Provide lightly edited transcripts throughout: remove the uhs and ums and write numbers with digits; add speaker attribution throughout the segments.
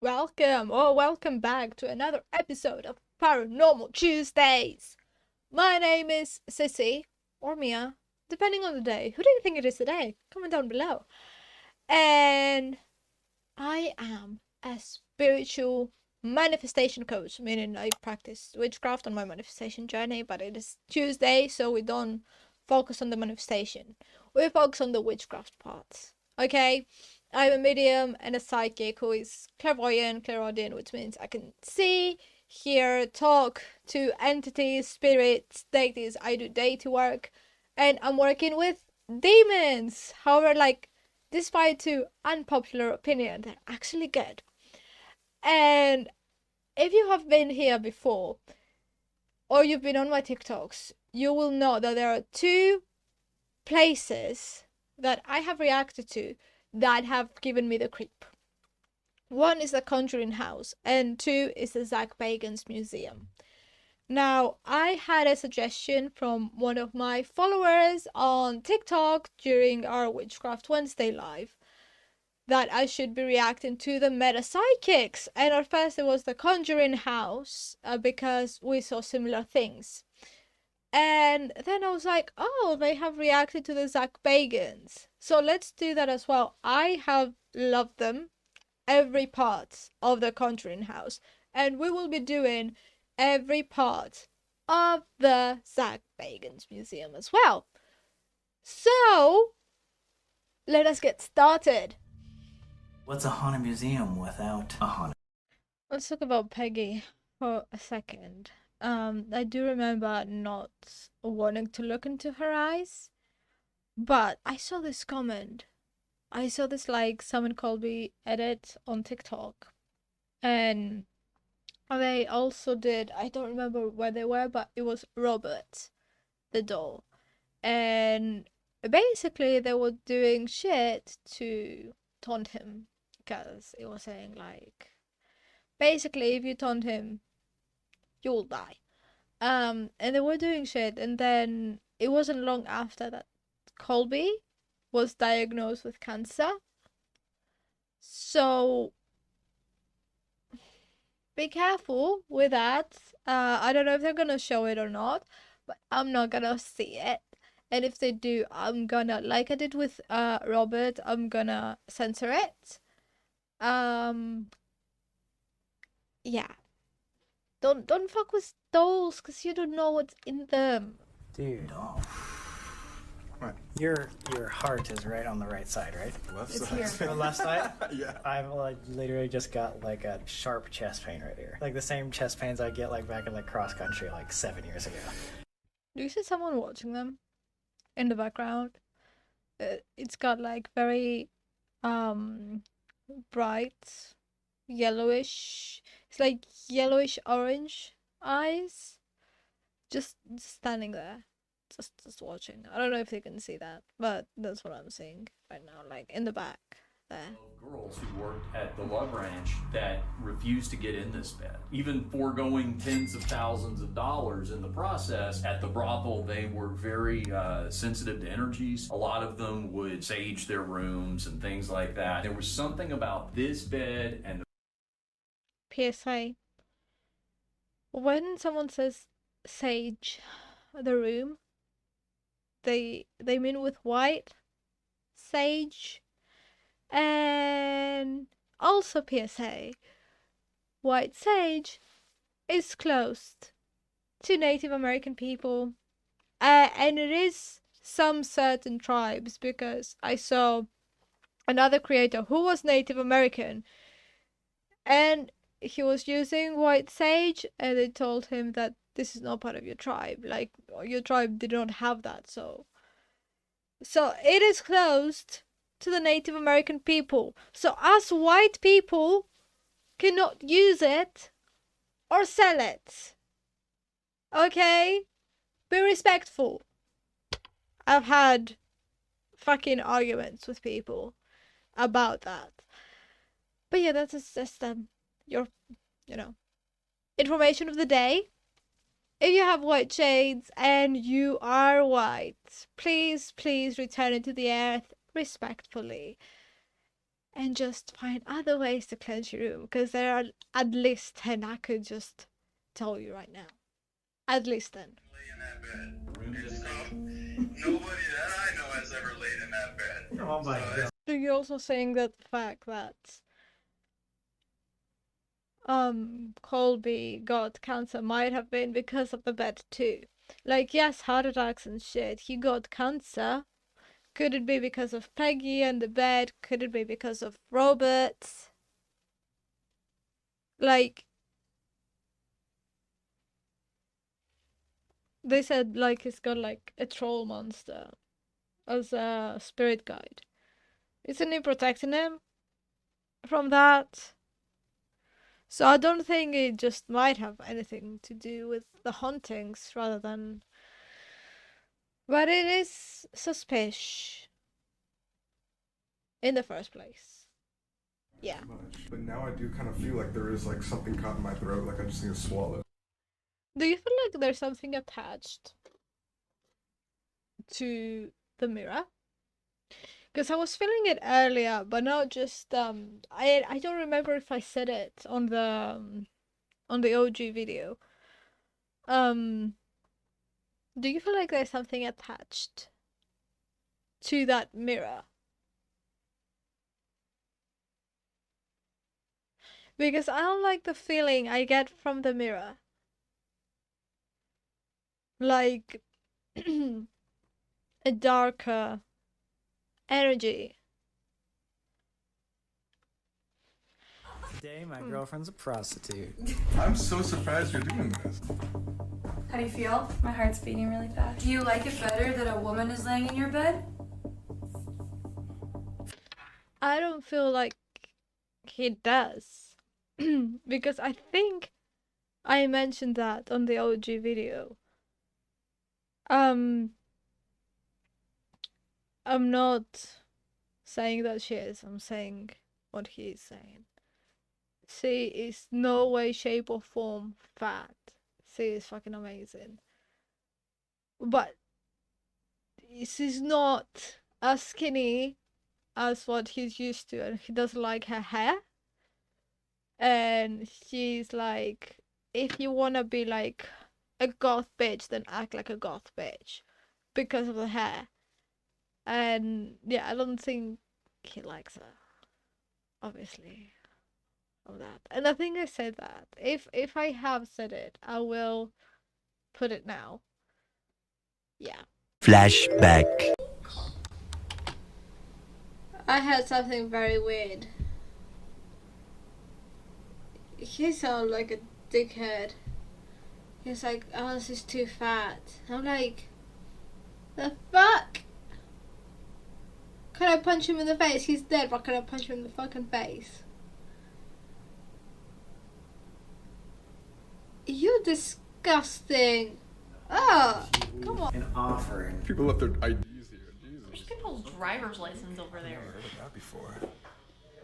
Speaker 1: Welcome back to another episode of Paranormal Tuesdays. My name is Sissy, or Mia, depending on the day. Who do you think it is today? Comment down below. And I am a spiritual manifestation coach, meaning I practice witchcraft on my manifestation journey, but it is Tuesday, so we don't focus on the manifestation. We focus on the witchcraft parts. Okay? I'm a medium and a psychic who is clairaudient, which means I can see, hear, talk to entities, spirits, deities. I do deity work, and I'm working with demons. However, despite to unpopular opinion, they're actually good. And if you have been here before, or you've been on my TikToks, you will know that there are two places that I have reacted to that have given me the creep. One is the Conjuring House, and two is the Zak Bagans Museum. Now, I had a suggestion from one of my followers on TikTok during our Witchcraft Wednesday live that I should be reacting to the metapsykicks, and at first it was the Conjuring House because we saw similar things. And then I was like, oh, they have reacted to the Zak Bagans. So let's do that as well. I have loved them, every part of the Conjuring House. And we will be doing every part of the Zak Bagans Museum as well. So, let us get started.
Speaker 2: What's a haunted museum without a haunted?
Speaker 1: Let's talk about Peggy for a second. I do remember not wanting to look into her eyes, but I saw this comment. I saw this someone Colby edit on TikTok, and they also did. I don't remember where they were, but it was Robert, the doll, and basically they were doing shit to taunt him because it was saying basically if you taunt him you'll die. And they were doing shit, and then it wasn't long after that Colby was diagnosed with cancer. So be careful with that. I don't know if they're gonna show it or not, but I'm not gonna see it. And if they do, I'm gonna, like I did with Robert, I'm gonna censor it. Yeah. Don't fuck with dolls because you don't know what's in them.
Speaker 2: Dude,
Speaker 3: What?
Speaker 2: your heart is right on the right side, right?
Speaker 3: Left
Speaker 1: It's
Speaker 3: side.
Speaker 1: here.
Speaker 2: The left side?
Speaker 3: Yeah.
Speaker 2: I've literally just got a sharp chest pain right here. Like the same chest pains I get back in cross country 7 years ago.
Speaker 1: Do you see someone watching them in the background? It's got very bright yellowish. It's yellowish orange eyes. Just standing there, just watching. I don't know if you can see that, but that's what I'm seeing right now, in the back there.
Speaker 4: Girls who worked at the Love Ranch that refused to get in this bed, even foregoing tens of thousands of dollars in the process. At the brothel, they were very sensitive to energies. A lot of them would sage their rooms and things like that. There was something about this bed and the
Speaker 1: PSA: when someone says sage the room, they mean with white sage. And also PSA: white sage is closed to Native American people, and it is some certain tribes, because I saw another creator who was Native American, and he was using white sage, and they told him that this is not part of your tribe. Your tribe did not have that, so it is closed to the Native American people. So us white people cannot use it or sell it. Okay? Be respectful. I've had fucking arguments with people about that. But yeah, that is just your information of the day. If you have white shades and you are white, please return it to the earth respectfully. and just find other ways to cleanse your room, because there are at least 10 I could just tell you right now. At least 10.
Speaker 3: Lay in that bed. It's nobody that I know has ever laid in that bed.
Speaker 2: Oh my
Speaker 3: So
Speaker 2: god.
Speaker 1: So you're also saying that the fact that Colby got cancer might have been because of the bed too. Like, yes, heart attacks and shit. He got cancer. Could it be because of Peggy and the bed? Could it be because of Robert? Like, they said like he's got like a troll monster as a spirit guide. Isn't he protecting him from that? So I don't think it just might have anything to do with the hauntings rather than... But it is suspicious in the first place. Yeah.
Speaker 5: Much. But now I do kind of feel like there is like something caught in my throat, like I just need to swallow.
Speaker 1: Do you feel like there's something attached to the mirror? Because I was feeling it earlier, but not just I don't remember if I said it on the OG video. Do you feel like there's something attached to that mirror? Because I don't like the feeling I get from the mirror. Like a darker energy.
Speaker 2: Today, my girlfriend's a prostitute.
Speaker 5: I'm so surprised you're doing this.
Speaker 6: How do you feel? My heart's beating really fast. Do you like it better that a woman is laying in your bed?
Speaker 1: I don't feel like he does. Because I think I mentioned that on the OG video. I'm not saying that she is. I'm saying what he is saying. She is no way, shape, or form fat. She is fucking amazing. But she's not as skinny as what he's used to, and he doesn't like her hair. And she's like, if you wanna be like a goth bitch, then act like a goth bitch because of the hair. And yeah, I don't think he likes her, obviously, of that. And I think I said that. If I have said it, I will put it now. Yeah.
Speaker 7: Flashback.
Speaker 1: I had something very weird. He sounded like a dickhead. He's like, oh, this is too fat. I'm like, the fuck? Can I punch him in the face? He's dead, but can I punch him in the fucking face? You disgusting. Oh, come on.
Speaker 2: An offering.
Speaker 5: People left their IDs here. Jesus.
Speaker 8: There's people's driver's license over
Speaker 5: I've
Speaker 8: there.
Speaker 5: never heard of that before.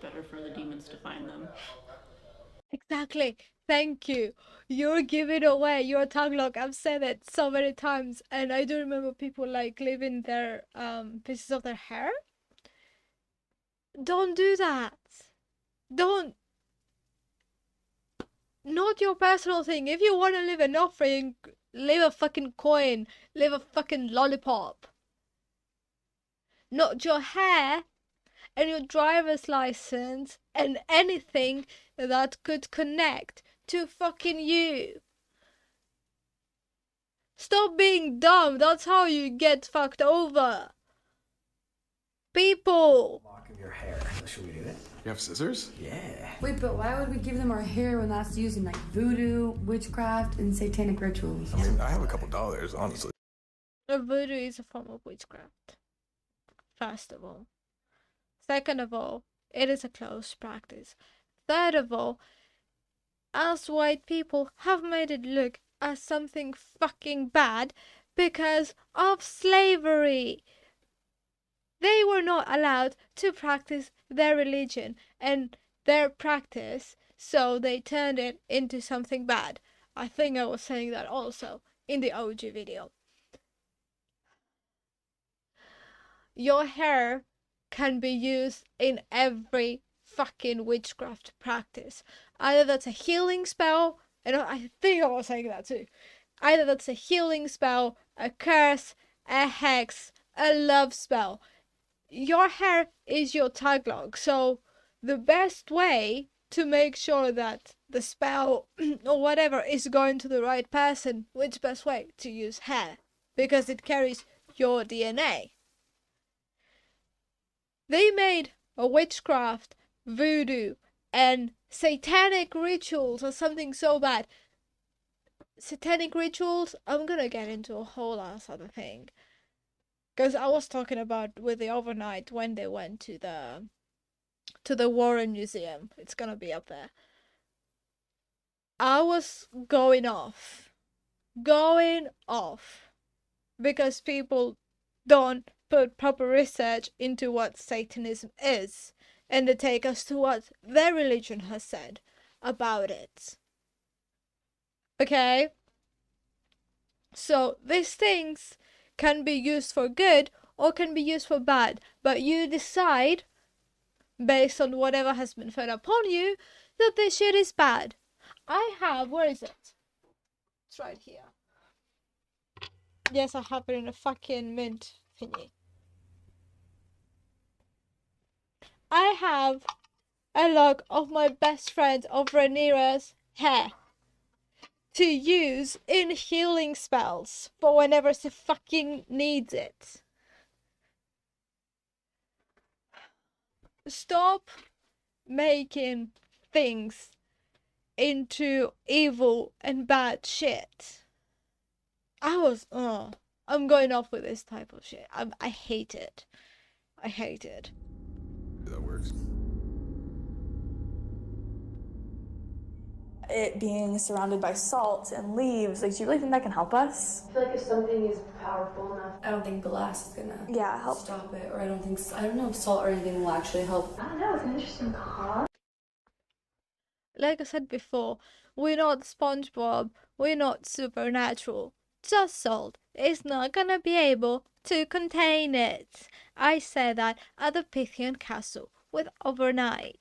Speaker 8: Better for the demons to find them.
Speaker 1: Exactly. Thank you. You're giving away your tongue lock. I've said it so many times, and I do remember people like leaving their pieces of their hair. Don't do that. Don't. Not your personal thing. If you want to leave an offering, leave a fucking coin, leave a fucking lollipop. Not your hair and your driver's license and anything that could connect to fucking you. Stop being dumb. That's how you get fucked over. People.
Speaker 2: Lock of your hair. So should we do it?
Speaker 5: You have scissors?
Speaker 2: Yeah.
Speaker 6: Wait, but why would we give them our hair when that's used in like voodoo, witchcraft, and satanic rituals?
Speaker 5: I mean, I have a couple dollars, honestly.
Speaker 1: Voodoo is a form of witchcraft. First of all. Second of all, it is a closed practice. Third of all, us white people have made it look as something fucking bad because of slavery. They were not allowed to practice their religion and their practice, so they turned it into something bad. I think I was saying that also in the OG video. Your hair can be used in every fucking witchcraft practice. Either that's a healing spell, and I think I was saying that too. Either that's a healing spell, a curse, a hex, a love spell. Your hair is your taglog, so the best way to make sure that the spell or whatever is going to the right person, which best way? To use hair, because it carries your DNA. They made a witchcraft, voodoo, and satanic rituals or something so bad. Satanic rituals, I'm gonna get into a whole ass other thing. Because I was talking about with the overnight when they went to the Warren Museum. It's gonna be up there. I was going off. Because people don't put proper research into what Satanism is. And they take us to what their religion has said about it. Okay? So these things can be used for good or can be used for bad. But you decide, based on whatever has been fed upon you, that this shit is bad. I have, where is it? It's right here. Yes, I have it in a fucking mint thingy. I have a lock of my best friend of Rhaenyra's hair to use in healing spells for whenever she fucking needs it. Stop making things into evil and bad shit. I'm going off with this type of shit. I hate it. I hate it.
Speaker 5: That works.
Speaker 7: It being surrounded by salt and leaves, like, do you really think that can help us?
Speaker 6: I feel like if something is powerful enough, I don't think glass is gonna
Speaker 7: Help
Speaker 6: stop it, or I don't know if salt or anything will actually help. I don't know, it's an interesting thought.
Speaker 1: Like I said before, we're not SpongeBob, we're not supernatural. Just salt is not gonna be able to contain it. I said that at the Pythian Castle with overnight.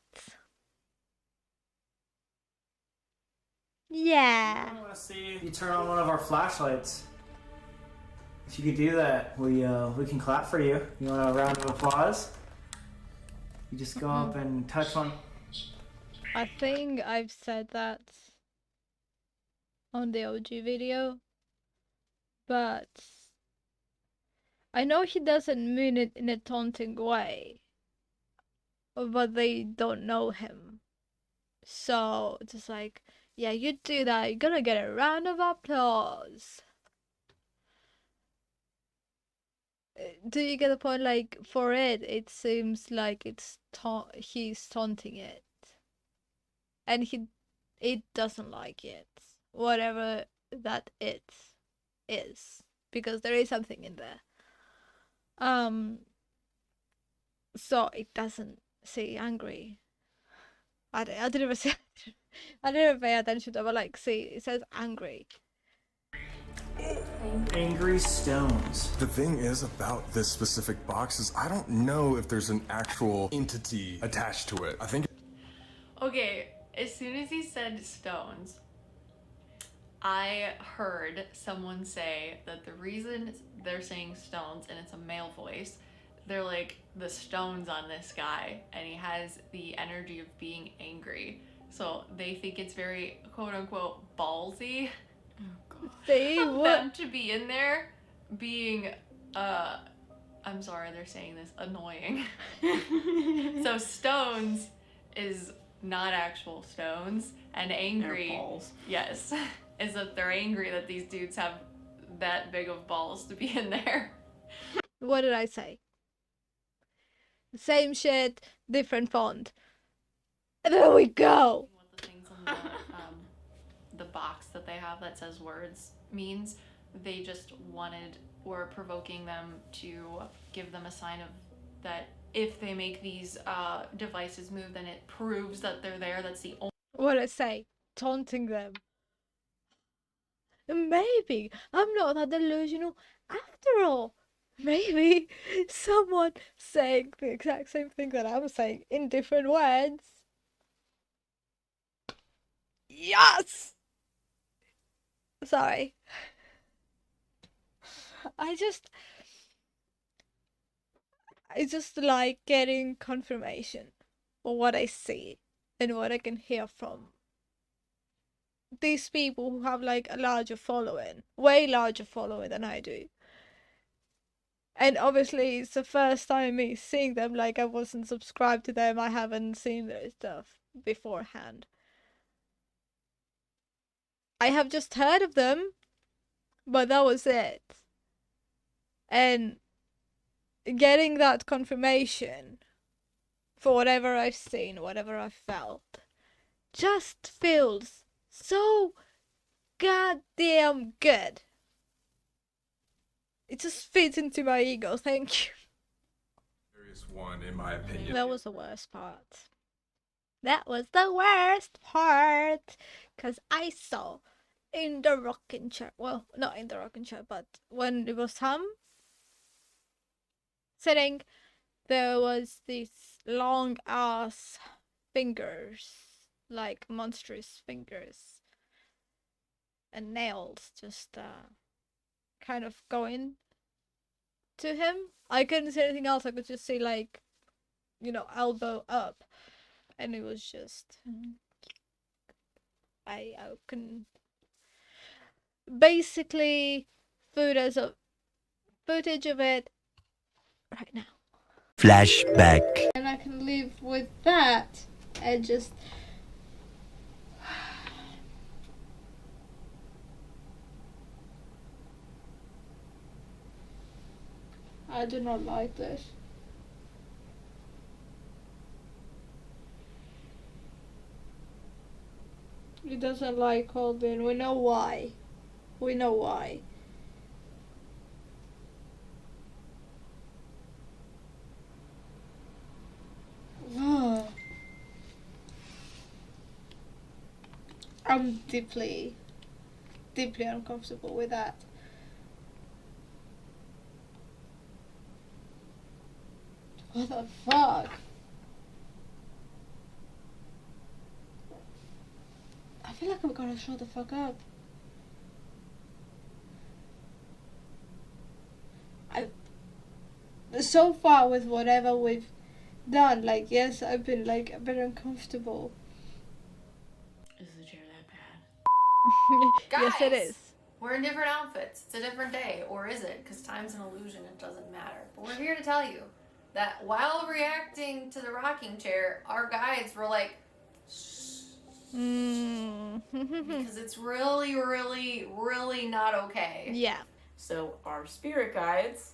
Speaker 1: Yeah.
Speaker 2: I want to see you turn on one of our flashlights. If you could do that, we can clap for you. You want a round of applause? You just go up and touch one.
Speaker 1: I think I've said that on the OG video, but I know he doesn't mean it in a taunting way, but they don't know him. So just like, yeah, you do that, you're gonna get a round of applause. Do you get the point? Like, for it seems like he's taunting it. And it doesn't like it. Whatever that it is. Because there is something in there. So it doesn't say angry. I didn't even say I didn't pay attention to it, but like, see, it says angry.
Speaker 2: Angry stones.
Speaker 5: The thing is about this specific box is I don't know if there's an actual entity attached to it. I think.
Speaker 8: Okay, as soon as he said stones, I heard someone say that the reason they're saying stones, and it's a male voice, they're like, the stones on this guy, and he has the energy of being angry. So they think it's very quote unquote ballsy
Speaker 1: See
Speaker 8: of
Speaker 1: what?
Speaker 8: them to be in there being I'm sorry they're saying this, annoying. So stones is not actual stones, and angry, They're balls. Yes, is that they're angry that these dudes have that big of balls to be in there.
Speaker 1: What did I say? Same shit, different font. There we go.
Speaker 8: What the things on the box that they have that says words means, they just wanted, or provoking them to give them a sign of that if they make these devices move, then it proves that they're there. That's the only.
Speaker 1: What did I say? Taunting them. Maybe I'm not that delusional after all. maybe someone saying the exact same thing that I'm saying in different words. Yes! Sorry. I just like getting confirmation for what I see and what I can hear from these people who have like a larger following, way larger following than I do. And obviously it's the first time me seeing them, like I wasn't subscribed to them, I haven't seen their stuff beforehand. I have just heard of them, but that was it. And getting that confirmation for whatever I've seen, whatever I've felt, just feels so goddamn good. It just fits into my ego, thank you.
Speaker 5: One, in my opinion.
Speaker 1: That was the worst part. That was the worst part. Because I saw in the rocking chair, well, not in the rocking chair, but when it was sitting, there was these long ass fingers, like monstrous fingers, and nails just kind of going to him. I couldn't see anything else. I could just see, like, you know, elbow up, and it was just I can basically footage of it right now.
Speaker 9: Flashback.
Speaker 1: And I can live with that and just I do not like this. He doesn't like Colby, and we know why. We know why. I'm deeply uncomfortable with that. What the fuck? I feel like I'm gonna shut the fuck up. So far with whatever we've done, like, yes, I've been like a bit uncomfortable.
Speaker 8: Is the chair that bad?
Speaker 1: Yes, it
Speaker 8: Guys,
Speaker 1: is.
Speaker 8: we're in different outfits. It's a different day. Or is it? Because time's an illusion. It doesn't matter. But we're here to tell you that while reacting to the rocking chair, our guides were like, because it's really, really, really not okay.
Speaker 1: Yeah.
Speaker 10: So our spirit guides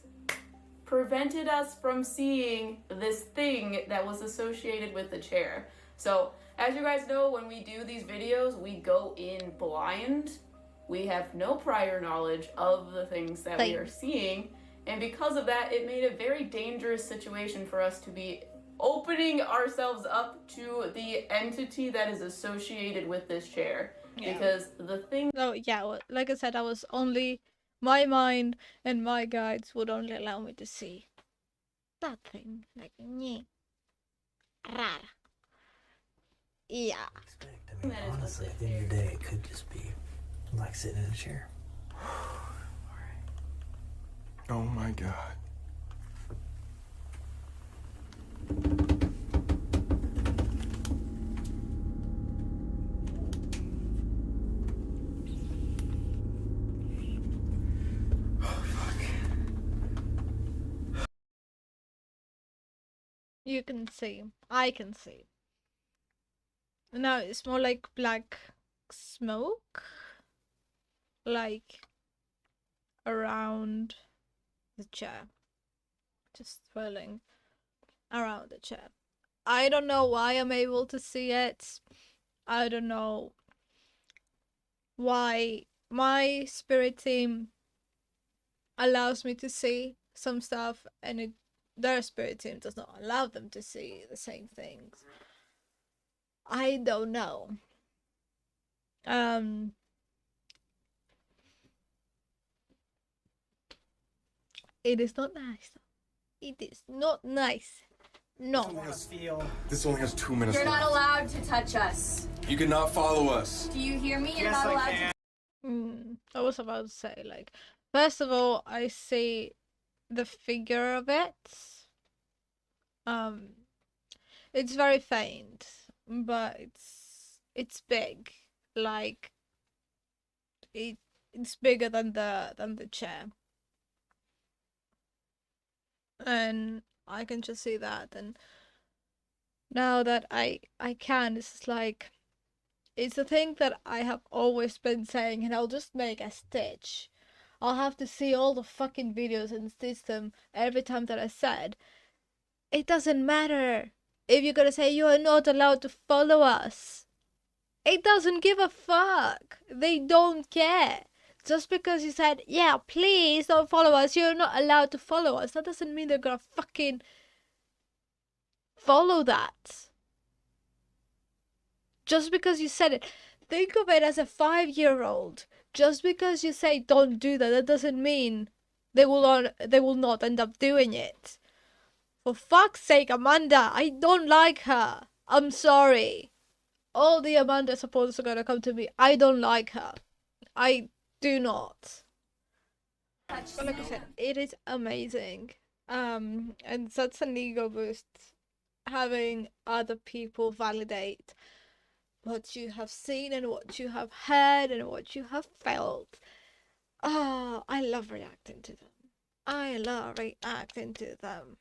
Speaker 10: prevented us from seeing this thing that was associated with the chair. So as you guys know, when we do these videos, we go in blind. We have no prior knowledge of the things that we are seeing. And because of that, it made a very dangerous situation for us to be opening ourselves up to the entity that is associated with this chair. Yeah. Because the thing...
Speaker 1: Oh, yeah, well, like I said, I was only... My mind and my guides would only allow me to see that thing. Like, rara. Yeah.
Speaker 11: I mean, honestly, at the end of the day, it could just be like sitting in a chair.
Speaker 5: Oh my god.
Speaker 1: You can see. I can see. No, it's more like black smoke. Like around the chair. Just swirling around the chair. I don't know why I'm able to see it. I don't know why my spirit team allows me to see some stuff and their spirit team does not allow them to see the same things. I don't know. It is not nice. It is not nice. No.
Speaker 5: This only has 2 minutes
Speaker 6: You're
Speaker 5: left.
Speaker 6: not allowed to touch us.
Speaker 5: You cannot follow us.
Speaker 6: Do you hear me? You're not allowed to.
Speaker 1: I was about to say, like, first of all, I see the figure of it. It's very faint, but it's big. Like, it's bigger than the chair, and I can just see that. And now that I can, it's like, it's a thing that I have always been saying, and I'll just make a stitch. I'll have to see all the fucking videos and stitch them every time that I said, it doesn't matter if you're gonna say you are not allowed to follow us. It doesn't give a fuck. They don't care. Just because you said, yeah, please don't follow us, you're not allowed to follow us, that doesn't mean they're gonna fucking follow that. Just because you said it. Think of it as a 5-year-old. Just because you say don't do that, that doesn't mean they will not end up doing it. For fuck's sake, Amanda, I don't like her. I'm sorry. All the Amanda supporters are gonna come to me. I don't like her. I do not. But like I said, it is amazing. And such an ego boost having other people validate what you have seen and what you have heard and what you have felt. Oh, I love reacting to them. I love reacting to them.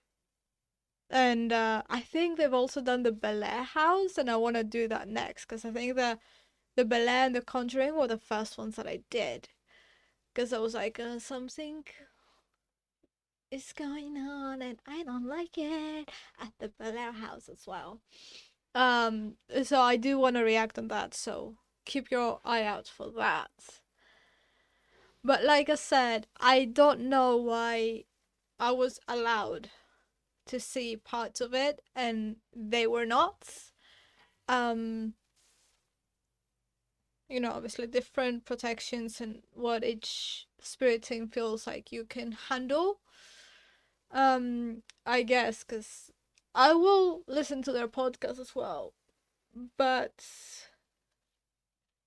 Speaker 1: And I think they've also done the Bellaire House, and I want to do that next, because I think the Bellaire and the Conjuring were the first ones that I did. Because I was like, something is going on and I don't like it, at the Bellaire House as well. So I do want to react on that, so keep your eye out for that. But like I said, I don't know why I was allowed to see parts of it and they were not. You know, obviously different protections and what each spirit team feels like you can handle. I guess, because I will listen to their podcast as well. But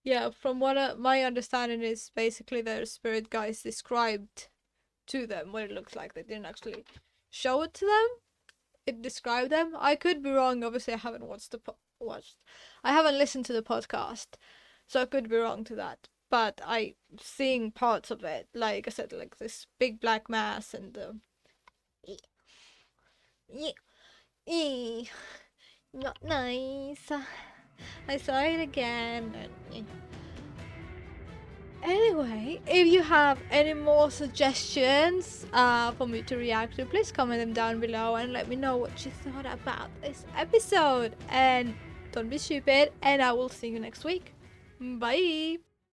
Speaker 1: yeah, from what my understanding is, basically their spirit guides described to them what it looks like. They didn't actually show it to them. It described them. I could be wrong. Obviously, I haven't I haven't listened to the podcast, so I could be wrong to that. But I seeing parts of it, like I said, like this big black mass and not nice. I saw it again. Anyway, if you have any more suggestions for me to react to, please comment them down below and let me know what you thought about this episode. And don't be stupid, and I will see you next week. Bye!